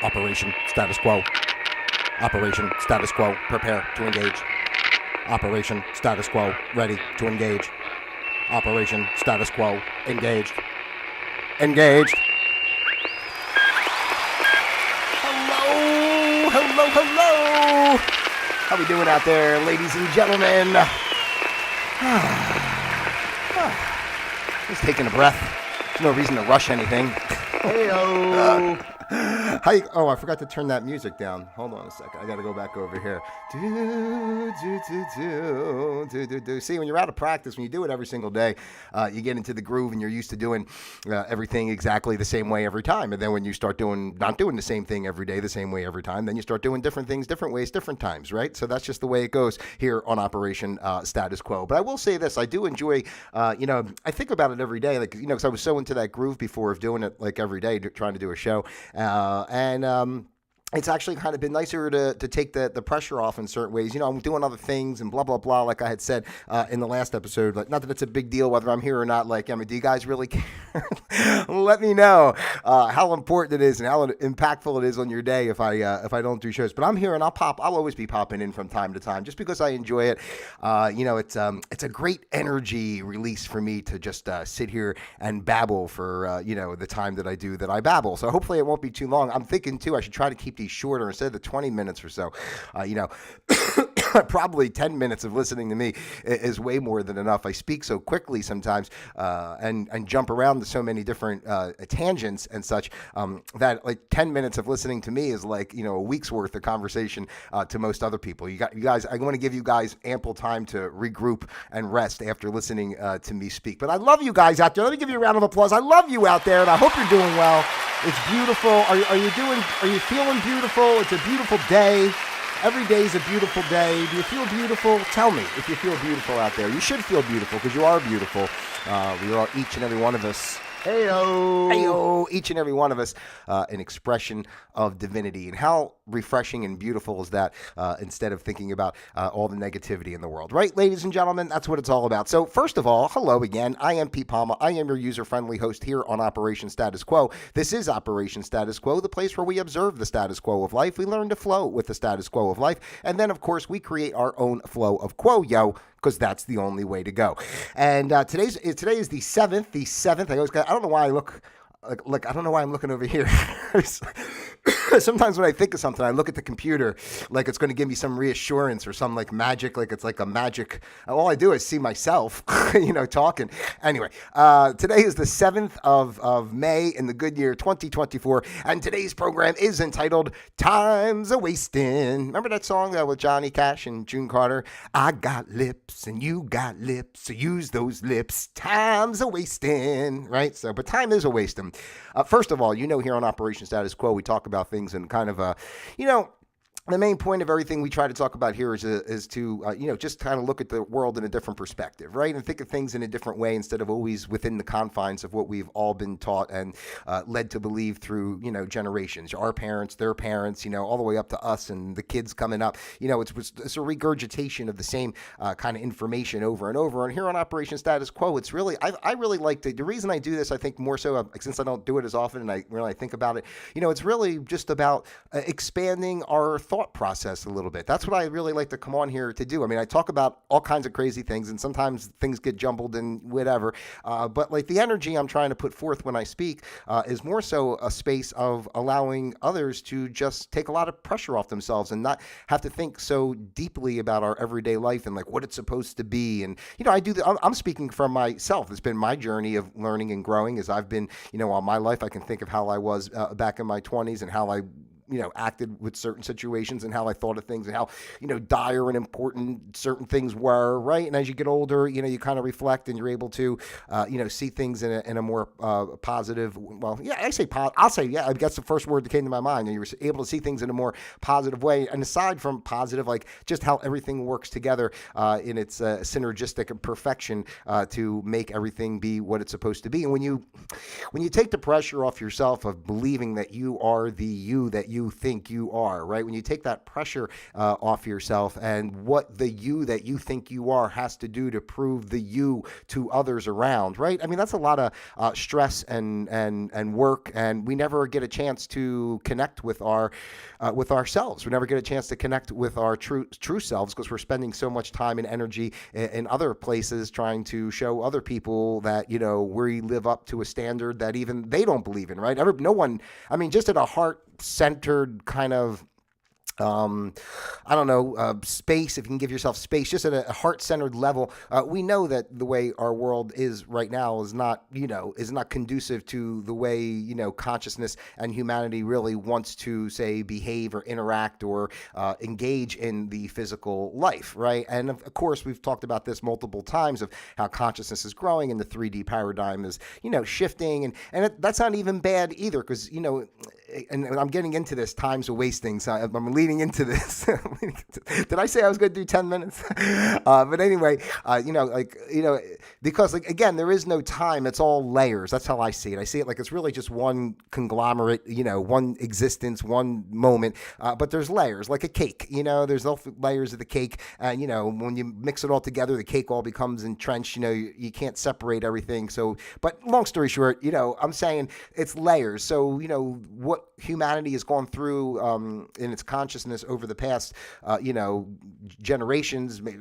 Operation status quo. Operation status quo. Prepare to engage. Operation status quo. Ready to engage. Operation status quo. Engaged. Engaged. Hello, hello, hello. How we doing out there, ladies and gentlemen? Just taking a breath. There's no reason to rush anything. Hey-o. Hi. Oh, I forgot to turn that music down. Hold on a second. I got to go back over here. See, when you're out of practice, when you do it every single day, you get into the groove and you're used to doing everything exactly the same way every time. And then when you start not doing the same thing every day, the same way every time, then you start doing different things, different ways, different times, right? So that's just the way it goes here on Operation Status Quo. But I will say this, I do enjoy, I think about it every day, like, because I was so into that groove before of doing it like every day, trying to do a show. It's actually kind of been nicer to take the pressure off in certain ways. I'm doing other things and blah, blah, blah, like I had said in the last episode. Like, not that it's a big deal whether I'm here or not. Like, do you guys really care? Let me know how important it is and how impactful it is on your day if I don't do shows. But I'm here and I'll always be popping in from time to time just because I enjoy it. It's a great energy release for me to just sit here and babble for, the time that I babble. So hopefully it won't be too long. I'm thinking, too, I should try to keep these shorter instead of the 20 minutes or so. Probably 10 minutes of listening to me is way more than enough. I speak so quickly sometimes and jump around to so many different tangents and such that like 10 minutes of listening to me is like, a week's worth of conversation to most other people. You guys, I want to give you guys ample time to regroup and rest after listening to me speak. But I love you guys out there. Let me give you a round of applause. I love you out there and I hope you're doing well. It's beautiful. Are you feeling beautiful? It's a beautiful day. Every day is a beautiful day. Do you feel beautiful? Tell me if you feel beautiful out there. You should feel beautiful because you are beautiful. We are, each and every one of us. Hey-o. Hey-o. Each and every one of us, an expression of divinity. And how refreshing and beautiful is that instead of thinking about all the negativity in the world. Right, ladies and gentlemen? That's what it's all about. So first of all, hello again. I am Pete Palma. I am your user-friendly host here on Operation Status Quo. This is Operation Status Quo, the place where we observe the status quo of life. We learn to flow with the status quo of life. And then, of course, we create our own flow of quo, because that's the only way to go. And today is the 7th. The 7th. I don't know why I look like I don't know why I'm looking over here. Sometimes when I think of something, I look at the computer like it's going to give me some reassurance or some like magic, like it's like a magic. All I do is see myself, talking. Anyway, today is the 7th of May in the good year 2024, and today's program is entitled "Time's a Wastin'." Remember that song with Johnny Cash and June Carter? I got lips and you got lips, so use those lips. Time's a wastin', right? So, but time is a wastin'. First of all, here on Operation Status Quo, we talk about things in kind of a, the main point of everything we try to talk about here is to, just kind of look at the world in a different perspective, right? And think of things in a different way instead of always within the confines of what we've all been taught and led to believe through, generations. Our parents, their parents, all the way up to us and the kids coming up. It's a regurgitation of the same kind of information over and over. And here on Operation Status Quo, it's really, I really like the reason I do this, I think more so, since I don't do it as often and I really think about it, it's really just about expanding our thought process a little bit. That's what I really like to come on here to do. I mean, I talk about all kinds of crazy things and sometimes things get jumbled and whatever. But like the energy I'm trying to put forth when I speak is more so a space of allowing others to just take a lot of pressure off themselves and not have to think so deeply about our everyday life and like what it's supposed to be. And, I'm speaking from myself. It's been my journey of learning and growing as I've been, all my life. I can think of how I was back in my 20s and how I acted with certain situations and how I thought of things and how, dire and important certain things were, right? And as you get older, you kind of reflect and you're able to, see things in a more positive, I guess the first word that came to my mind, and you were able to see things in a more positive way. And aside from positive, like just how everything works together in its synergistic perfection to make everything be what it's supposed to be. And when you take the pressure off yourself of believing that you are the you that you you think you are, right? When you take that pressure off yourself and what the you that you think you are has to do to prove the you to others around, right? I mean, that's a lot of stress and work, and we never get a chance to connect with ourselves. We never get a chance to connect with our true selves because we're spending so much time and energy in other places trying to show other people that, you know, we live up to a standard that even they don't believe in, right? No one, I mean, just at a heart-centered kind of I don't know, space, if you can give yourself space, just at a heart-centered level, we know that the way our world is right now is not, is not conducive to the way, consciousness and humanity really wants to, say, behave or interact or engage in the physical life, right? And of course, we've talked about this multiple times of how consciousness is growing and the 3D paradigm is, shifting. And that's not even bad either because, and I'm getting into this, time's a wasting, so I'm leading into this. Did I say I was going to do 10 minutes? But anyway, because again, there is no time. It's all layers. That's how I see it. I see it like it's really just one conglomerate, one existence, one moment. But there's layers, like a cake. There's all layers of the cake. And, when you mix it all together, the cake all becomes entrenched. You can't separate everything. So, but long story short, I'm saying it's layers. So, what humanity has gone through in its consciousness over the past, generations, maybe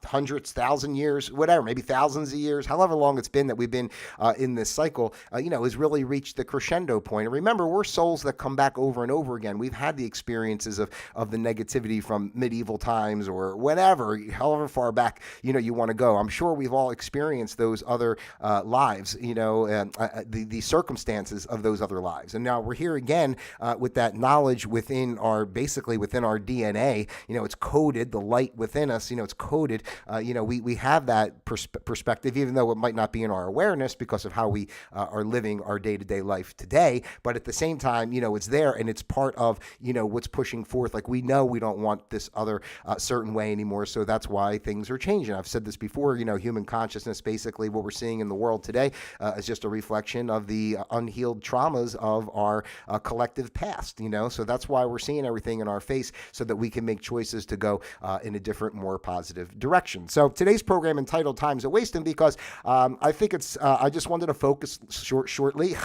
hundreds, 1,000 years, whatever, maybe thousands of years, however long it's been that we've been in this cycle, has really reached the crescendo point. And remember, we're souls that come back over and over again. We've had the experiences of the negativity from medieval times or whatever, however far back, you want to go. I'm sure we've all experienced those other lives, the circumstances of those other lives. And now we're here again with that knowledge within our DNA. It's coded, the light within us, it's coded. We have that perspective, even though it might not be in our awareness because of how we are living our day-to-day life today. But at the same time, it's there and it's part of, what's pushing forth. Like we know we don't want this other certain way anymore. So that's why things are changing. I've said this before, human consciousness, basically what we're seeing in the world today is just a reflection of the unhealed traumas of our collective past, so that's why we're seeing everything in our face so that we can make choices to go in a different, more positive direction. So today's program entitled Time's a Wasting because I think it's, I just wanted to focus shortly.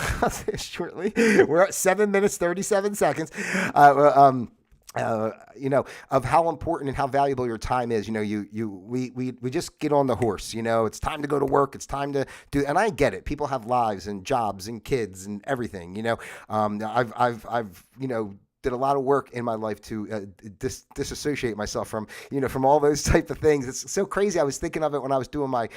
We're at 7 minutes, 37 seconds. Of how important and how valuable your time is. We just get on the horse. It's time to go to work. It's time to do. And I get it. People have lives and jobs and kids and everything. I've did a lot of work in my life to disassociate myself from all those type of things. It's so crazy. I was thinking of it when I was doing my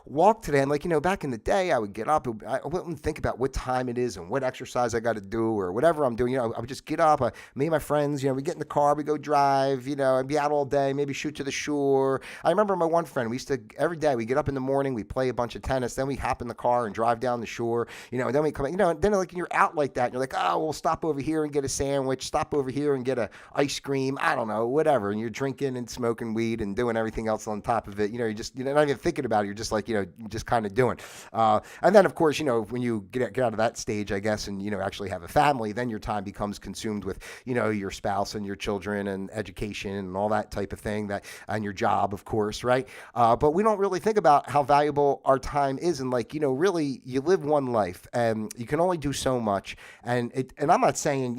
walk today. And back in the day, I would get up. I wouldn't think about what time it is and what exercise I got to do or whatever I'm doing. I would just get up. Me and my friends, we get in the car, we go drive, I'd be out all day, maybe shoot to the shore. I remember my one friend, we used to, every day we get up in the morning, we play a bunch of tennis, then we hop in the car and drive down the shore, and then we come, and then you're out like that. And you're like, oh, we'll stop over here and get a sandwich, stop over here and get a ice cream, I don't know, whatever. And you're drinking and smoking weed and doing everything else on top of it. You're not even thinking about it. You're just like, just kind of doing. And then of course, when you get out of that stage, I guess, and, actually have a family, then your time becomes consumed with, your spouse and your children and education and all that type of thing and your job, of course. Right. But we don't really think about how valuable our time is. And really you live one life and you can only do so much. And I'm not saying,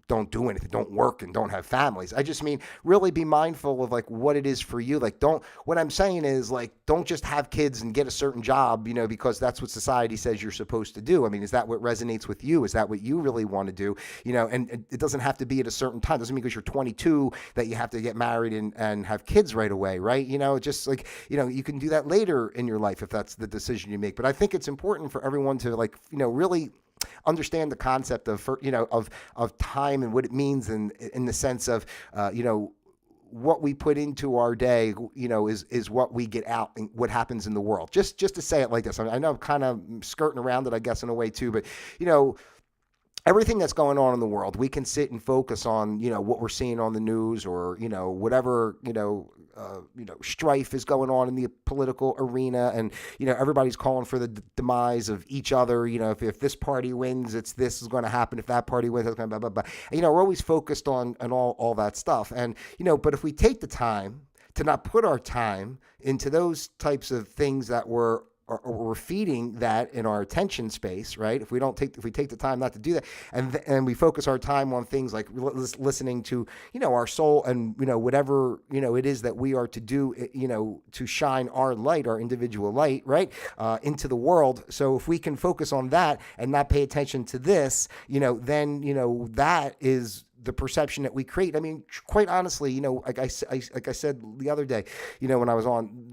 don't do anything, don't work and don't have families. I just mean really be mindful of what it is for you. What I'm saying is don't just have kids and get a certain job, because that's what society says you're supposed to do. I mean, is that what resonates with you? Is that what you really want to do? And it doesn't have to be at a certain time. It doesn't mean because you're 22 that you have to get married and have kids right away, right? Just you can do that later in your life if that's the decision you make. But I think it's important for everyone to really understand the concept of time and what it means in the sense of what we put into our day is what we get out and what happens in the world. Just to say it like this, I know I'm kind of skirting around it, I guess, in a way too, but everything that's going on in the world, we can sit and focus on, what we're seeing on the news or, whatever, strife is going on in the political arena, and everybody's calling for the demise of each other. If this party wins, this is going to happen. If that party wins, it's going to blah blah blah. We're always focused on all that stuff, and but if we take the time to not put our time into those types of things that we're feeding that in our attention space, right? If we take the time not to do that, and we focus our time on things like listening to our soul and whatever it is that we are to do, to shine our light, our individual light, right, into the world. So if we can focus on that and not pay attention to this, then that is the perception that we create. I mean, quite honestly, like I said the other day, when I was on,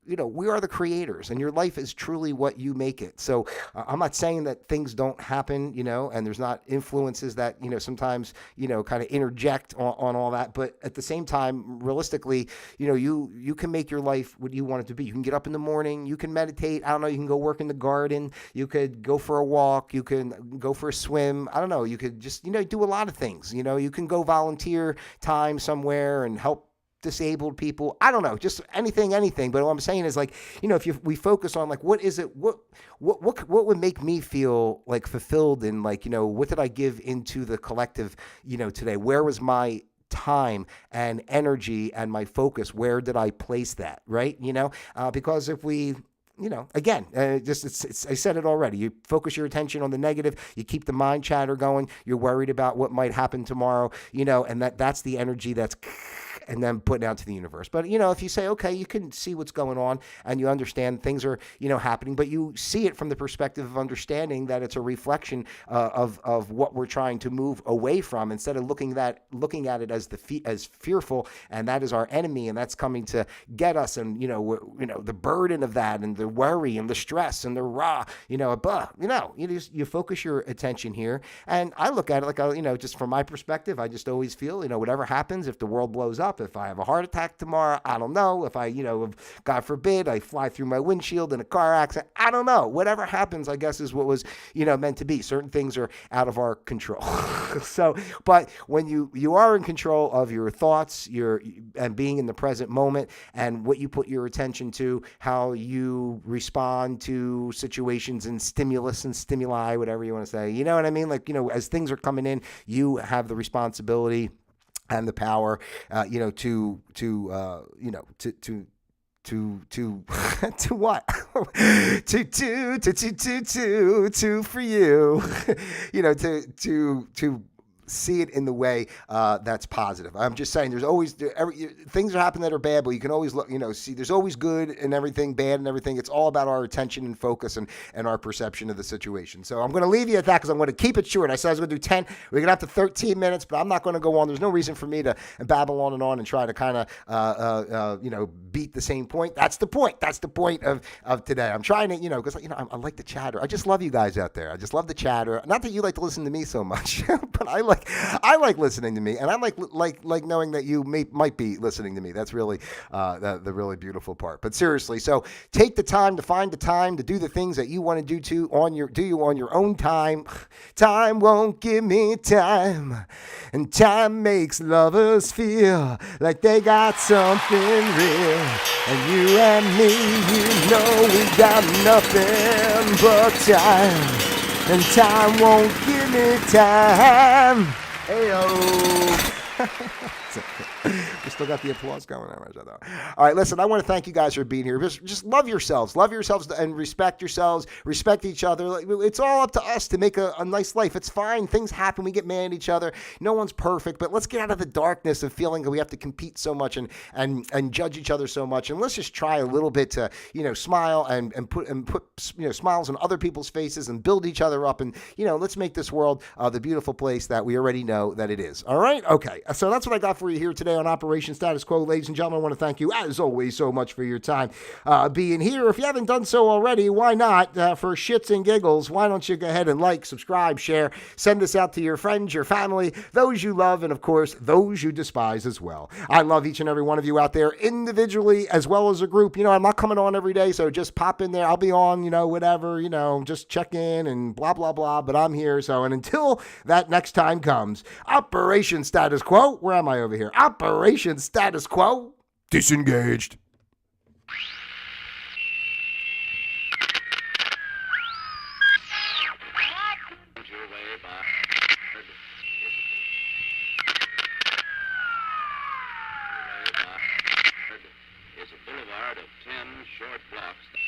we are the creators, and your life is truly what you make it. So I'm not saying that things don't happen, and there's not influences that, sometimes, kind of interject on all that. But at the same time, realistically, you can make your life what you want it to be. You can get up in the morning, you can meditate. I don't know, you can go work in the garden. You could go for a walk. You can go for a swim. I don't know. You could just, do a lot of things. You can go volunteer time somewhere and help disabled people. I don't know, just anything. But what I'm saying is, like, if we focus on, like, what is it, what would make me feel like fulfilled, and like, what did I give into the collective, today? Where was my time and energy and my focus? Where did I place that? Right. Because if we, again, I said it already. You focus your attention on the negative. You keep the mind chatter going. You're worried about what might happen tomorrow, and that's the energy that's and then putting out to the universe. But, if you say, okay, you can see what's going on and you understand things are, happening, but you see it from the perspective of understanding that it's a reflection of what we're trying to move away from, instead of looking at it as fearful, and that is our enemy, and that's coming to get us, and, the burden of that, and the worry, and the stress, and the you focus your attention here. And I look at it like, just from my perspective, I just always feel, whatever happens, if the world blows up, if I have a heart attack tomorrow, I don't know. If I, God forbid, I fly through my windshield in a car accident, I don't know. Whatever happens, I guess, is what was, meant to be. Certain things are out of our control. So, but when you are in control of your thoughts, and being in the present moment, and what you put your attention to, how you respond to situations and stimulus and stimuli, whatever you want to say, you know what I mean? Like, as things are coming in, you have the responsibility and the power, to what? to for you, to see it in the way that's positive. I'm just saying, there's always things that happen that are bad, but you can always look, see there's always good and everything, bad and everything. It's all about our attention and focus and our perception of the situation. So I'm going to leave you at that, because I'm going to keep it short. I said I was going to do 10. We're going to have to 13 minutes, but I'm not going to go on. There's no reason for me to babble on and try to kind of beat the same point. That's the point. That's the point of today. I'm trying to, because I like the chatter. I just love you guys out there. I just love the chatter. Not that you like to listen to me so much, but I like listening to me, and I like knowing that you might be listening to me. That's really the really beautiful part. But seriously, so take the time to find the time to do the things that you want to do on your own time. Time won't give me time, and time makes lovers feel like they got something real. And you and me, we got nothing but time. And time won't give me time. Hey-o. We still got the applause going on. All right, listen, I want to thank you guys for being here. Just love yourselves and respect yourselves, respect each other. It's all up to us to make a nice life. It's fine. Things happen. We get mad at each other. No one's perfect, but let's get out of the darkness of feeling that we have to compete so much and judge each other so much. And let's just try a little bit to, smile and put smiles on other people's faces and build each other up. And, let's make this world the beautiful place that we already know that it is. All right? Okay. So that's what I got for you here today on Operation Status Quo. Ladies and gentlemen, I want to thank you, as always, so much for your time being here. If you haven't done so already, why not? For shits and giggles, why don't you go ahead and like, subscribe, share, send this out to your friends, your family, those you love, and, of course, those you despise as well. I love each and every one of you out there individually as well as a group. I'm not coming on every day, so just pop in there. I'll be on, whatever, just check in and blah, blah, blah, but I'm here. So, and until that next time comes, Operation Status Quo. Where am I over here? Operation Status Quo. Disengaged. Is a boulevard of 10 short blocks.